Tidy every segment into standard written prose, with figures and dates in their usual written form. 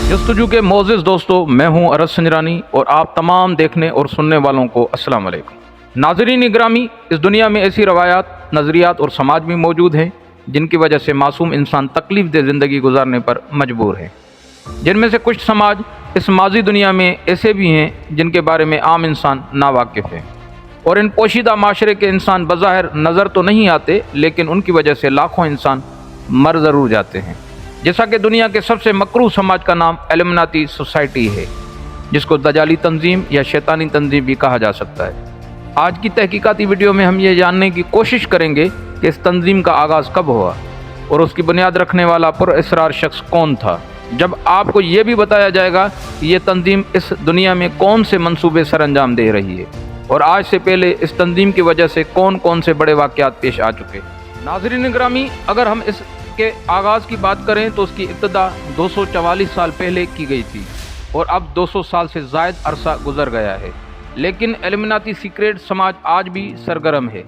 जस्तजू के मोअज़्ज़िज़ दोस्तों, मैं हूं अरस संजरानी और आप तमाम देखने और सुनने वालों को अस्सलाम वालेकुम। नाज़रीन ग्रामी, इस दुनिया में ऐसी रवायात, नज़रियात और समाज भी मौजूद हैं जिनकी वजह से मासूम इंसान तकलीफ दे ज़िंदगी गुजारने पर मजबूर है। जिनमें से कुछ समाज इस माजी दुनिया में ऐसे भी हैं जिनके बारे में आम इंसान नावाकिफ़ है, और इन पोशीदा माशरे के इंसान बज़ाहिर नज़र तो नहीं आते, लेकिन उनकी वजह से लाखों इंसान मर ज़रूर जाते हैं। जैसा कि दुनिया के सबसे मकरूह समाज का नाम इल्यूमिनाती सोसाइटी है, जिसको दजाली तंजीम या शैतानी तंजीम भी कहा जा सकता है। आज की तहकीकाती वीडियो में हम ये जानने की कोशिश करेंगे कि इस तंजीम का आगाज़ कब हुआ और उसकी बुनियाद रखने वाला पुरअसरार शख्स कौन था। जब आपको ये भी बताया जाएगा कि ये तंजीम इस दुनिया में कौन से मंसूबे सर अंजाम दे रही है और आज से पहले इस तंजीम की वजह से कौन कौन से बड़े वाक़यात पेश आ चुके। नाज़रीन ग्रामी, अगर हम इसके आगाज़ की बात करें तो उसकी इब्तिदा 244 साल पहले की गई थी और अब 200 साल से ज़ायद अरसा गुजर गया है, लेकिन इल्यूमिनाती सीक्रेट समाज आज भी सरगर्म है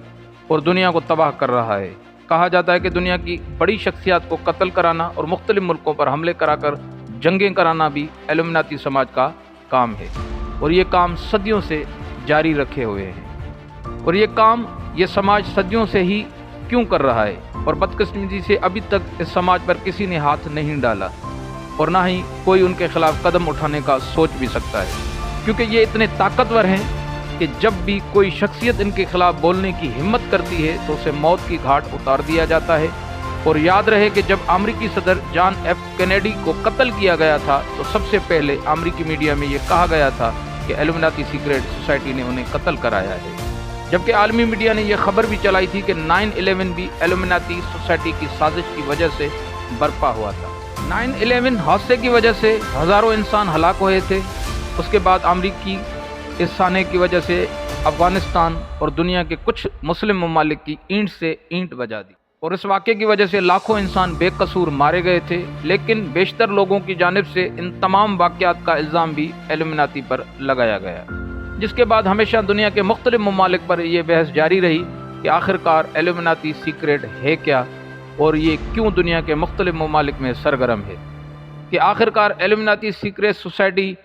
और दुनिया को तबाह कर रहा है। कहा जाता है कि दुनिया की बड़ी शख्सियात को कत्ल कराना और मुख्तलिफ मुल्कों पर हमले कराकर जंगें कराना भी इल्यूमिनाती समाज का काम है, और ये काम सदियों से जारी रखे हुए हैं। और ये समाज सदियों से ही क्यों कर रहा है, और बदकिस्मती से अभी तक इस समाज पर किसी ने हाथ नहीं डाला और ना ही कोई उनके खिलाफ कदम उठाने का सोच भी सकता है, क्योंकि ये इतने ताकतवर हैं कि जब भी कोई शख्सियत इनके खिलाफ बोलने की हिम्मत करती है तो उसे मौत की घाट उतार दिया जाता है। और याद रहे कि जब अमरीकी सदर जॉन एफ कैनेडी को कत्ल किया गया था तो सबसे पहले अमरीकी मीडिया में ये कहा गया था कि इल्यूमिनाती सीक्रेट सोसाइटी ने उन्हें कत्ल कराया है, जबकि आलमी मीडिया ने यह खबर भी चलाई थी कि 9/11 भी इल्यूमिनाती सोसाइटी की साजिश की वजह से बर्पा हुआ था। 9/11 हादसे की वजह से हज़ारों इंसान हलाक हुए थे। उसके बाद अमरीकी इस साने की वजह से अफ़गानिस्तान और दुनिया के कुछ मुस्लिम ममालिक की ईंट से ईंट बजा दी, और इस वाक़े की वजह से लाखों इंसान बेकसूर मारे गए थे। लेकिन बेशतर लोगों की जानिब से इन तमाम वाक़यात का इल्ज़ाम भी इल्यूमिनाती पर लगाया गया, जिसके बाद हमेशा दुनिया के मुख्तलिफ ममालिक पर यह बहस जारी रही कि आखिरकार इल्यूमिनाती सीक्रेट है क्या और ये क्यों दुनिया के मुख्तलिफ ममालिक में सरगर्म है, कि आखिरकार इल्यूमिनाती सीक्रेट सोसाइटी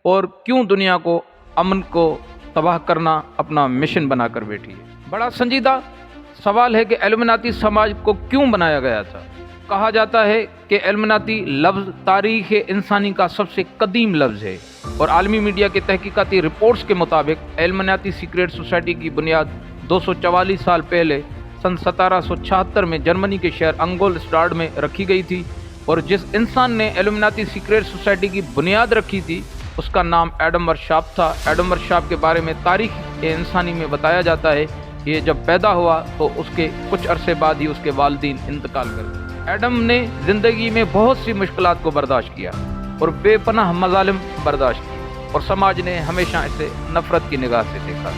और क्यों दुनिया को अमन को तबाह करना अपना मिशन बनाकर बैठी है। बड़ा संजीदा सवाल है कि इल्यूमिनाती समाज को क्यों बनाया गया था। कहा जाता है कि इल्यूमिनाती लफ्ज़ तारीख़ इंसानी का सबसे कदीम लफ्ज़ है, और आलमी मीडिया के तहकीकाती रिपोर्ट्स के मुताबिक इल्यूमिनाती सीक्रेट सोसाइटी की बुनियाद 244 साल पहले सन 1776 में जर्मनी के शहर अंगोलस्टाड में रखी गई थी, और जिस इंसान ने इल्यूमिनाती सीक्रेट सोसाइटी की बुनियाद रखी थी उसका नाम एडम वर्कशॉप था। एडम वर्कशॉप के बारे में तारीख़ इंसानी में बताया जाता है कि ये जब पैदा हुआ तो उसके कुछ अरसे बाद ही उसके वालिदैन इंतकाल कर गए। एडम ने ज़िंदगी में बहुत सी मुश्किलात को बर्दाश्त किया और बेपनाह मज़ालिम बर्दाश्त की, और समाज ने हमेशा इसे नफ़रत की निगाह से देखा,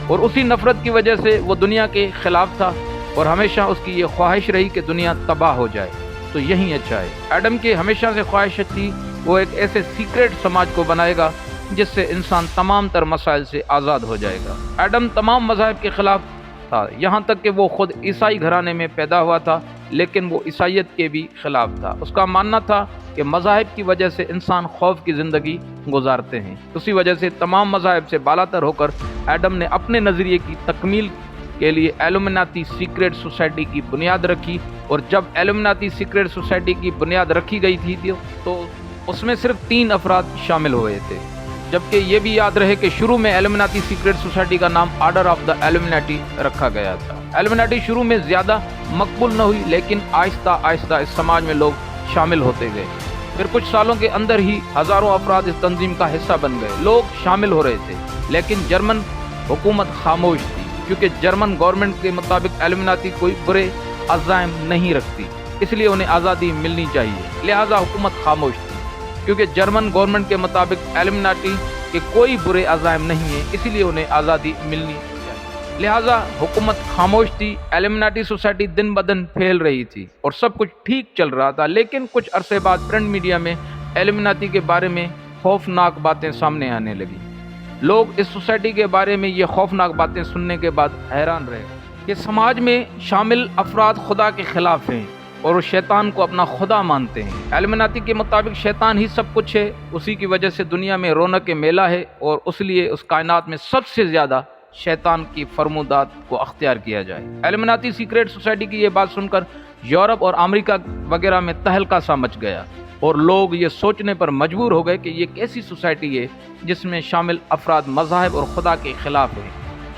और उसी नफ़रत की वजह से वो दुनिया के ख़िलाफ़ था, और हमेशा उसकी ये ख्वाहिश रही कि दुनिया तबाह हो जाए तो यही अच्छा है। एडम की हमेशा से ख्वाहिश थी वो एक ऐसे सीक्रेट समाज को बनाएगा जिससे इंसान तमाम तर मसाइल से आज़ाद हो जाएगा। एडम तमाम मज़ाहिब के ख़िलाफ़ था, यहाँ तक कि वो ख़ुद ईसाई घराने में पैदा हुआ था, लेकिन वो ईसाइयत के भी ख़िलाफ़ था। उसका मानना था कि मज़ाहिब की वजह से इंसान खौफ की ज़िंदगी गुजारते हैं। उसी वजह से तमाम मज़ाहिब से बालातर होकर एडम ने अपने नज़रिए की तकमील के लिए इल्यूमिनाती सीक्रेट सोसाइटी की बुनियाद रखी, और जब इल्यूमिनाती सीक्रेट सोसाइटी की बुनियाद रखी गई थी तो उसमें सिर्फ 3 अफराद शामिल हुए थे, जबकि ये भी याद रहे कि शुरू में इल्यूमिनाती सीक्रेट सोसाइटी का नाम ऑर्डर ऑफ द इल्यूमिनाटी रखा गया था। इल्यूमिनाटी शुरू में ज़्यादा मकबूल न हुई, लेकिन आहिस्ता आहिस्ता इस समाज में लोग शामिल होते गए। फिर कुछ सालों के अंदर ही हज़ारों अफराद इस तंजीम का हिस्सा बन गए। लोग शामिल हो रहे थे, लेकिन जर्मन हुकूमत खामोश थी, क्योंकि जर्मन गवर्नमेंट के मुताबिक इल्यूमिनाती कोई बुरे अज़ाइम नहीं रखती, इसलिए उन्हें आज़ादी मिलनी चाहिए। लिहाजा हुकूमत खामोश थी, क्योंकि जर्मन गवर्नमेंट के मुताबिक इल्यूमिनाटी के कोई बुरे अज़ाइम नहीं है, इसीलिए उन्हें आज़ादी मिलनी चाहिए। लिहाजा हुकूमत खामोश थी। इल्यूमिनाटी सोसाइटी दिन ब दिन फैल रही थी और सब कुछ ठीक चल रहा था, लेकिन कुछ अरसे बाद प्रिंट मीडिया में इल्यूमिनाटी के बारे में खौफनाक बातें सामने आने लगी। लोग इस सोसाइटी के बारे में ये खौफनाक बातें सुनने के बाद हैरान रहे कि समाज में शामिल अफराद खुदा के खिलाफ हैं, اور اس شیطان کو اپنا خدا مانتے ہیں۔ علمناتی کے مطابق شیطان ہی سب کچھ ہے، اسی کی وجہ سے دنیا میں رونق میلہ ہے، اور اس لیے اس کائنات میں سب سے زیادہ شیطان کی فرمودات کو اختیار کیا جائے۔ علمناتی سیکریٹ سوسائٹی کی یہ بات سن کر یورپ اور امریکہ وغیرہ میں تہلکہ سا مچ گیا، اور لوگ یہ سوچنے پر مجبور ہو گئے کہ یہ کیسی سوسائٹی ہے جس میں شامل افراد مذاہب اور خدا کے خلاف ہیں،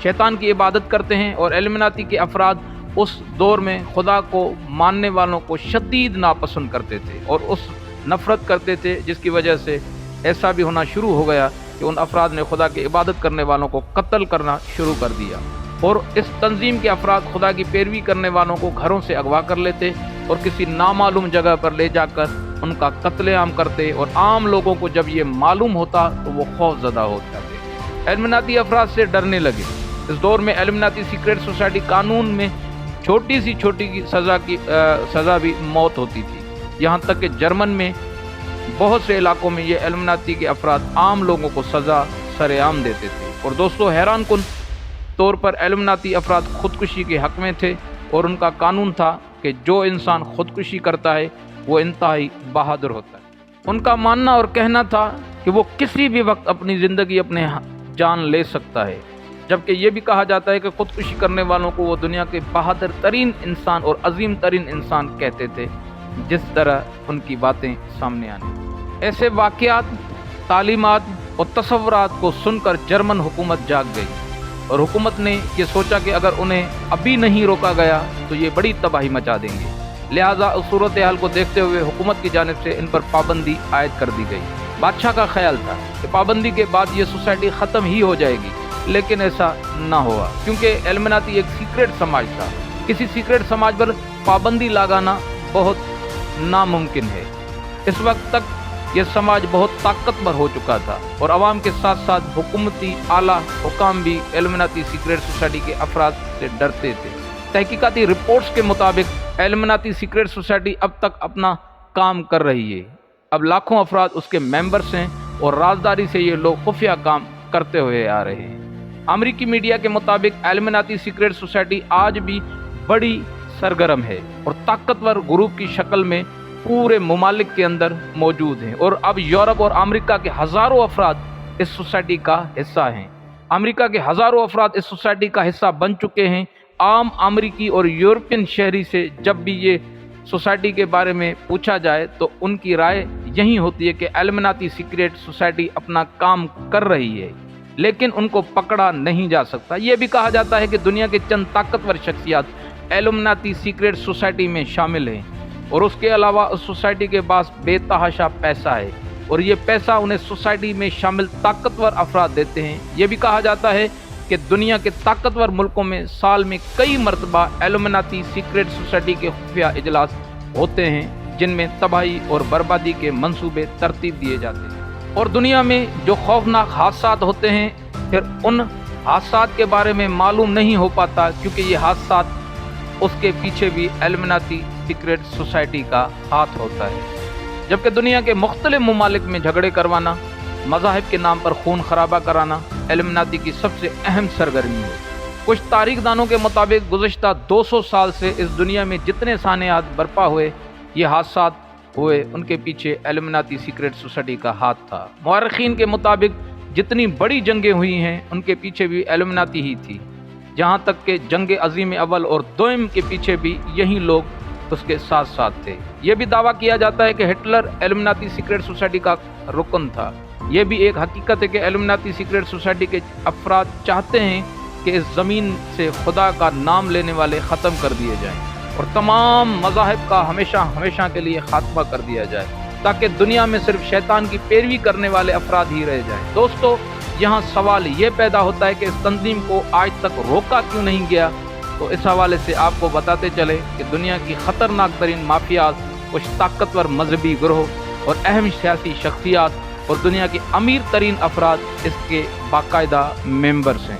شیطان کی عبادت کرتے ہیں، اور علمناتی کے افراد اس دور میں خدا کو ماننے والوں کو شدید ناپسند کرتے تھے اور اس نفرت کرتے تھے، جس کی وجہ سے ایسا بھی ہونا شروع ہو گیا کہ ان افراد نے خدا کی عبادت کرنے والوں کو قتل کرنا شروع کر دیا، اور اس تنظیم کے افراد خدا کی پیروی کرنے والوں کو گھروں سے اغوا کر لیتے اور کسی نامعلوم جگہ پر لے جا کر ان کا قتل عام کرتے، اور عام لوگوں کو جب یہ معلوم ہوتا تو وہ خوف زدہ ہو جاتے، علمناتی افراد سے ڈرنے لگے۔ اس دور میں علمناتی سیکریٹ سوسائٹی قانون میں چھوٹی سی سزا بھی موت ہوتی تھی، یہاں تک کہ جرمن میں بہت سے علاقوں میں یہ علمناتی کے افراد عام لوگوں کو سزا سرعام دیتے تھے۔ اور دوستو، حیران کن طور پر علمناتی افراد خودکشی کے حق میں تھے، اور ان کا قانون تھا کہ جو انسان خودکشی کرتا ہے وہ انتہائی بہادر ہوتا ہے۔ ان کا ماننا اور کہنا تھا کہ وہ کسی بھی وقت اپنی زندگی اپنے جان لے سکتا ہے، جبکہ یہ بھی کہا جاتا ہے کہ خودکشی کرنے والوں کو وہ دنیا کے بہادر ترین انسان اور عظیم ترین انسان کہتے تھے، جس طرح ان کی باتیں سامنے آنے۔ ایسے واقعات، تعلیمات اور تصورات کو سن کر جرمن حکومت جاگ گئی، اور حکومت نے یہ سوچا کہ اگر انہیں ابھی نہیں روکا گیا تو یہ بڑی تباہی مچا دیں گے، لہٰذا اس صورتحال کو دیکھتے ہوئے حکومت کی جانب سے ان پر پابندی عائد کر دی گئی۔ بادشاہ کا خیال تھا کہ پابندی کے بعد یہ سوسائٹی ختم ہی ہو جائے گی، لیکن ایسا نہ ہوا، کیونکہ علمناتی ایک سیکریٹ سماج تھا۔ کسی سیکریٹ سماج پر پابندی لگانا بہت ناممکن ہے۔ اس وقت تک یہ سماج بہت طاقتور ہو چکا تھا، اور عوام کے ساتھ ساتھ حکومتی اعلیٰ حکام بھی علمناتی سیکریٹ سوسائٹی کے افراد سے ڈرتے تھے۔ تحقیقاتی رپورٹس کے مطابق علمناتی سیکریٹ سوسائٹی اب تک اپنا کام کر رہی ہے۔ اب لاکھوں افراد اس کے ممبرس ہیں، اور رازداری سے یہ لوگ خفیہ کام کرتے ہوئے آ رہے ہیں۔ امریکی میڈیا کے مطابق علمناتی سیکریٹ سوسائٹی آج بھی بڑی سرگرم ہے اور طاقتور گروپ کی شکل میں پورے ممالک کے اندر موجود ہیں، اور اب یورپ اور امریکہ کے ہزاروں افراد اس سوسائٹی کا حصہ ہیں۔ امریکہ کے ہزاروں افراد اس سوسائٹی کا حصہ بن چکے ہیں۔ عام امریکی اور یورپین شہری سے جب بھی یہ سوسائٹی کے بارے میں پوچھا جائے تو ان کی رائے یہی ہوتی ہے کہ علمناتی سیکریٹ سوسائٹی اپنا کام کر رہی ہے، لیکن ان کو پکڑا نہیں جا سکتا۔ یہ بھی کہا جاتا ہے کہ دنیا کے چند طاقتور شخصیات علمناتی سیکریٹ سوسائٹی میں شامل ہیں، اور اس کے علاوہ اس سوسائٹی کے پاس بے تحاشا پیسہ ہے، اور یہ پیسہ انہیں سوسائٹی میں شامل طاقتور افراد دیتے ہیں۔ یہ بھی کہا جاتا ہے کہ دنیا کے طاقتور ملکوں میں سال میں کئی مرتبہ علمناتی سیکریٹ سوسائٹی کے خفیہ اجلاس ہوتے ہیں، جن میں تباہی اور بربادی کے منصوبے ترتیب دیے جاتے ہیں، اور دنیا میں جو خوفناک حادثات ہوتے ہیں پھر ان حادثات کے بارے میں معلوم نہیں ہو پاتا، کیونکہ یہ حادثات اس کے پیچھے بھی علمناتی سیکریٹ سوسائٹی کا ہاتھ ہوتا ہے۔ جبکہ دنیا کے مختلف ممالک میں جھگڑے کروانا، مذاہب کے نام پر خون خرابہ کرانا علمناتی کی سب سے اہم سرگرمی ہے۔ کچھ تاریخ دانوں کے مطابق گزشتہ 200 سال سے اس دنیا میں جتنے سانحات برپا ہوئے، یہ حادثات ہوئے، ان کے پیچھے علمناتی سیکریٹ سوسائٹی کا ہاتھ تھا۔ مورخین کے مطابق جتنی بڑی جنگیں ہوئی ہیں ان کے پیچھے بھی علمناتی ہی تھی، جہاں تک کہ جنگ عظیم اول اور دوئم کے پیچھے بھی یہی لوگ اس کے ساتھ ساتھ تھے۔ یہ بھی دعویٰ کیا جاتا ہے کہ ہٹلر علمناتی سیکریٹ سوسائٹی کا رکن تھا۔ یہ بھی ایک حقیقت ہے کہ علمناتی سیکریٹ سوسائٹی کے افراد چاہتے ہیں کہ اس زمین سے خدا کا نام لینے والے ختم کر دیے جائیں، اور تمام مذاہب کا ہمیشہ کے لیے خاتمہ کر دیا جائے، تاکہ دنیا میں صرف شیطان کی پیروی کرنے والے افراد ہی رہ جائیں۔ دوستو، یہاں سوال یہ پیدا ہوتا ہے کہ اس تنظیم کو آج تک روکا کیوں نہیں گیا؟ تو اس حوالے سے آپ کو بتاتے چلے کہ دنیا کی خطرناک ترین مافیاز، کچھ طاقتور مذہبی گروہ اور اہم سیاسی شخصیات اور دنیا کے امیر ترین افراد اس کے باقاعدہ ممبرس ہیں۔